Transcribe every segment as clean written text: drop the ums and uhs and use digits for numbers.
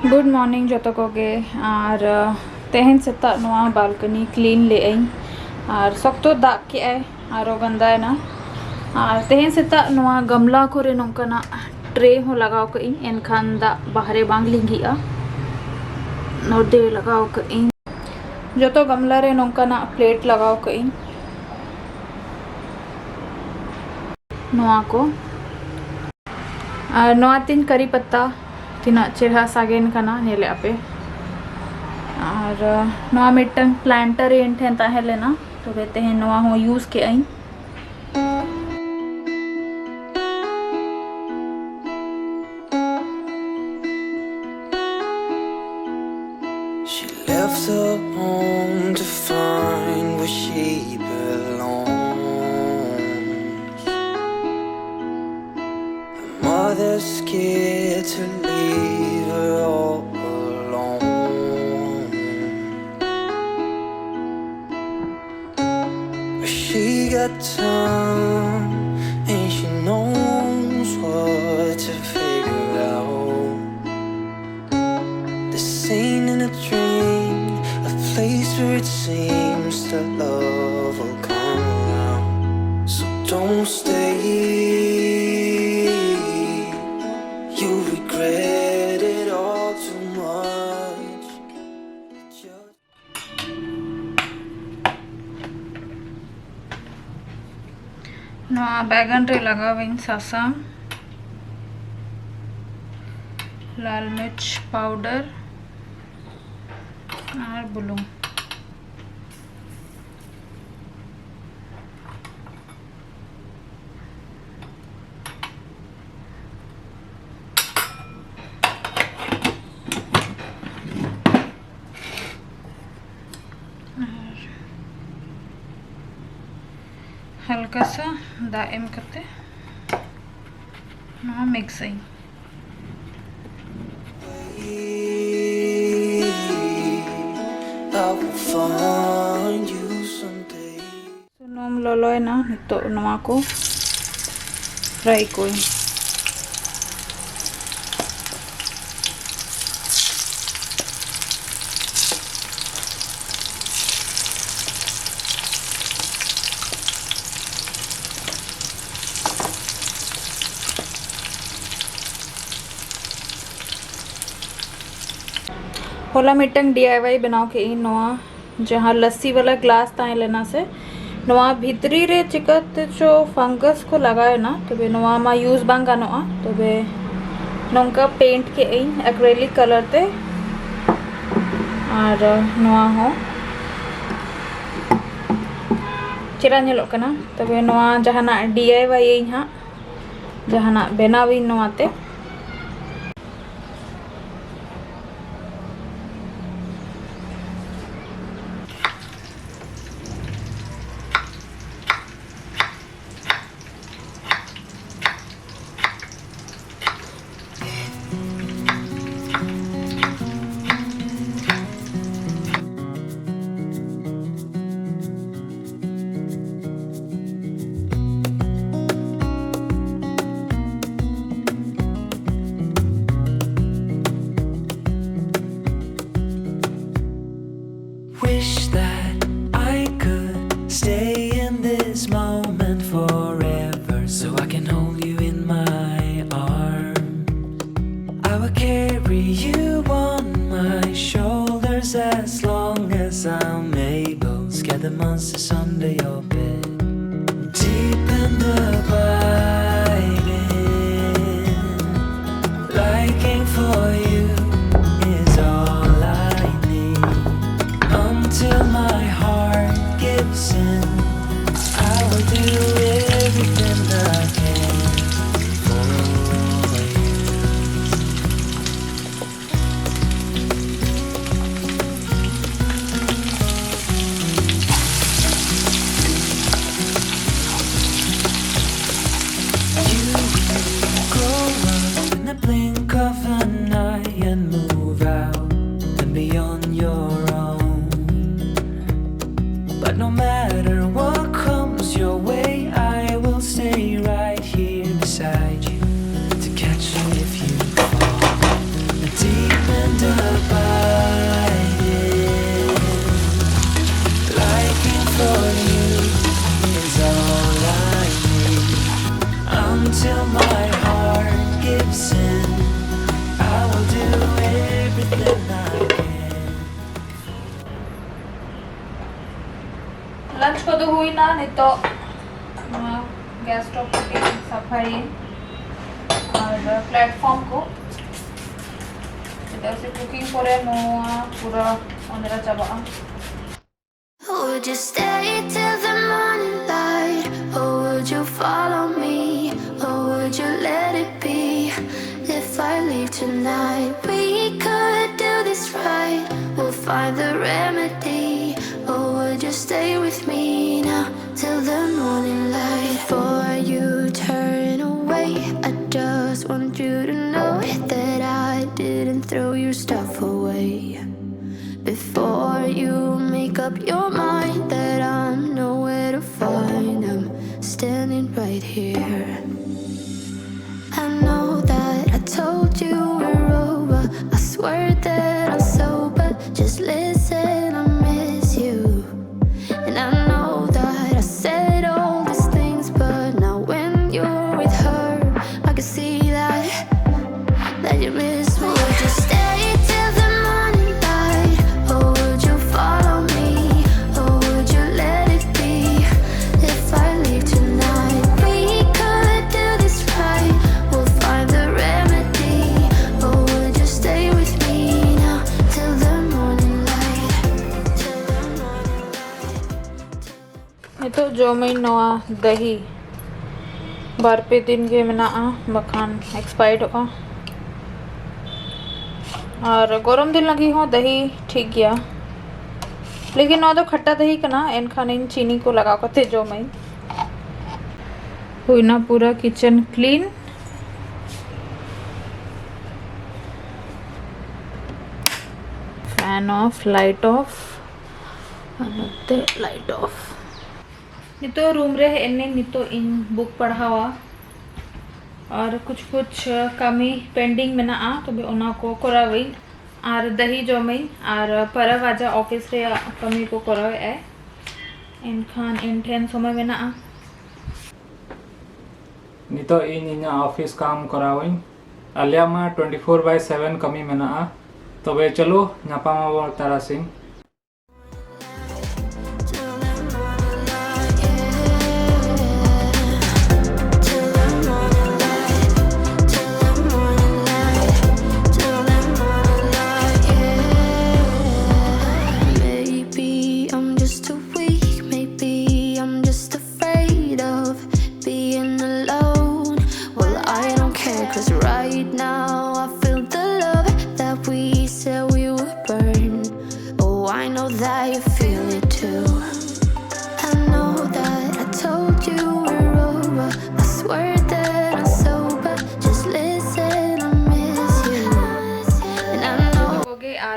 Good morning जोतो Koge और तेहन सेता नोआ बालकनी क्लीन ले आई और सख्तो दाग के आए और गंदा है ना और तेहन सेता नोआ गमला कोरे नोंकाना ट्रे हो लगाव कई एनखान दा बाहरे बांग लिंगिया नोदे लगाव कई जोतो गमला रे नोंकाना प्लेट लगाव कई नोआ को और नोआ तीन करी पत्ता तीना चेहरा सागेन कना नेले आपे और नोआ मिटन प्लांटर एन ठेन ताहे लेना तो बेते हैं नोआ हो यूज के आई She left her home to find where she belongs. Her mother's scared to leave her all alone. But she got time and she knows what to figure out. This ain't in a dream, a place where it seems that love will come around. So don't stay, you'll regret it all too much. नोआ बैगन रे लगावें सासाम लाल मिर्च powder और बुलूं हल्का सा दाएम करते ना मिक्स आई सुनोम लोलोय ना तो नवा को फ्राई कोई होला मिटंग DIY बनाओ के इन नोआ जहाँ लस्सी वाला ग्लास ताए लेना से नोआ भीतरी रे चिकत जो फंगस को लगाए ना तो बे नोआ मा यूज बांग गानोआ तो बे नोंका पेंट के इन एक्रेलिक कलर ते और नोआ हो चिरा नेलो कना तो बे नोआ जहाना DIY हाँ जहाना बनावी नोआ ते Wish that I could stay in this moment forever, so I can hold you in my arms. I will carry you on my shoulders as long as I'm able. Scare the monsters under your bed. Deep in the biting, liking for you is all I need. Until my heart gives in, I will do everything I can for you. You grow up in the blink of an eye and move out and beyond your own. But no matter what comes your way, I will stay right here beside you to catch you if you fall. Deep in nito gas stove ko safai और platform को इधर से cooking करे नोआ पूरा अंदर चबा. Would you stay till the morning light, or would you follow me, or would you let it be? If I leave tonight, we could do this right. We'll find the remedy. Or would you stay with me now till the morning light? Before you turn away, I just want you to know that I didn't throw your stuff away. Before you make up your mind that I'm nowhere to find, I'm standing right here. I know that I told you we're over. I swear that I'm sober. Just listen, I miss you. And I know that I said all these things, but now when you're with her, I can see that you miss me. Would you stay till the morning light, or would you follow me, or would you let it be? If I leave tonight, we could do this right. We'll find the remedy. Or would you stay with me now till the morning light? Till the morning light. Ito jo may noa dahi bar pe din ge mena bakan expired ho और गरम दिन लगी हो दही ठीक गया लेकिन ना तो खट्टा दही कना एन खाने चीनी को लगा करते जो मैं हुई ना पूरा kitchen clean fan of light of light of नितो रूम रे एने नितो इन बुक पढ़ावा और कुछ कमी पेंडिंग में ना तबे ओना को करावई और दही जमई और परब आजा ऑफिस रे कमी को करावे एनखान इन ठेन समय में ना नितो इन ऑफिस काम करावई अलिया मा 24/7 कमी में ना तबे चलो नापामा बोल तारासिंग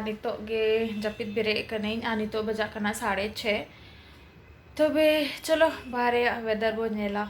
नितो गे जपित बेरे कने आ नितो बजा कना 6:30 तबे चलो बाहरे वेदर बो नेला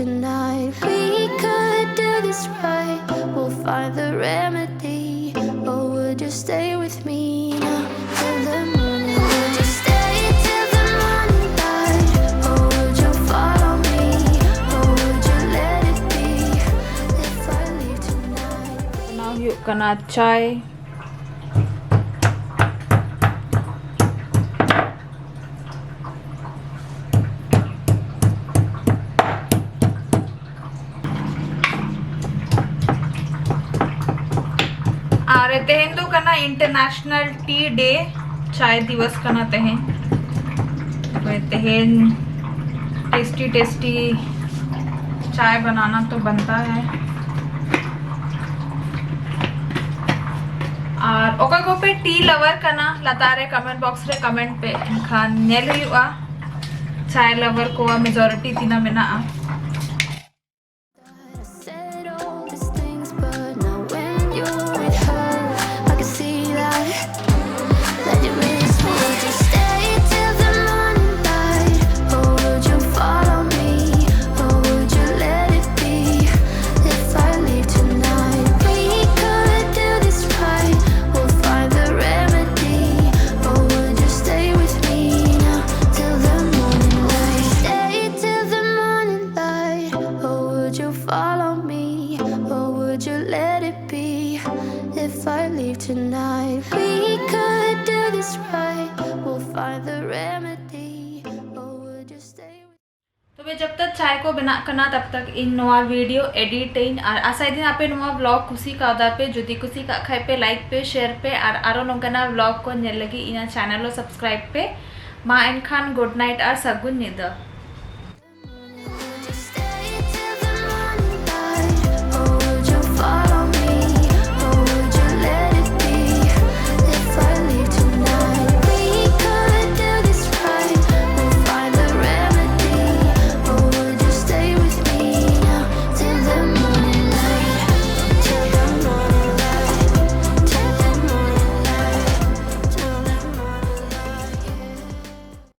tonight. We could do this right. We'll find the remedy. Or would you stay with me now till the morning? Would you stay till the morning light? Or would you follow me? Or would you let it be? If I leave tonight. now you gonna chai और तेहन तो करना international T day चाय दिवस करना तेहन tasty tasty चाय बनाना तो बनता है और ओका को पे टी लवर करना लतारे कमेंट बॉक्स रे कमेंट पे खान नेल हुआ चाय लवर को मेजॉरिटी तीना में ना But now when you're with her, I can see that leave tonight. We could do this right. We'll find the remedy. Or we'll just stay. तो वे जब तक चाय को बना करना तब तक इन नवा वीडियो एडिट इन और आशा दिन आपे नवा ब्लॉग कुसी का उदार पे जुदी कुसी का खाए पे लाइक पे शेयर पे और आरो नोंकना ब्लॉग को नेल लगी इना चैनल लो सब्सक्राइब पे मा एनखान गुड नाइट और सगुन निदा।